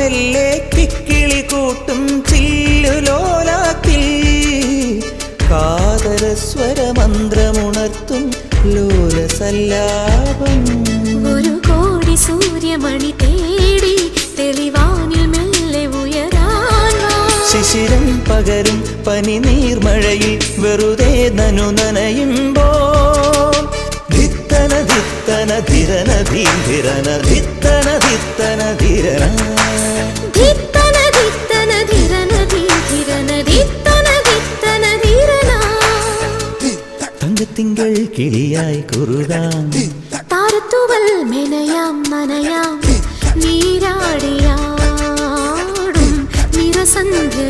മെല്ലെ കിക്കിളി കൂട്ടും ചില്ലുലോലാത്തിൽ കാതരസ്വരമന്ത്രമുണർത്തും ലോലസല്ലാപം. ഒരു കോടി സൂര്യമണി തേടി തെളിവാനിൽ മെല്ലെ ഉയരാൻ ശിശിരം പകരും പനി നീർമഴയിൽ വെറുതെ നനു നനയുമ്പോൾ ധിത്തന ധിത്തന ധിരന ധീരന ധിത്തന ധിത്തന ധിരന ധിത്തന ധിത്തന ധിരന ധീരന ധിത്തന ധിത്തന ധിരന. തങ്കത്തിങ്കൾ കിളിയായി കുറുകാം താരത്തുവൽ മെനയാം നനയാം നീരാടിയാടും നിറസന്ധ്യ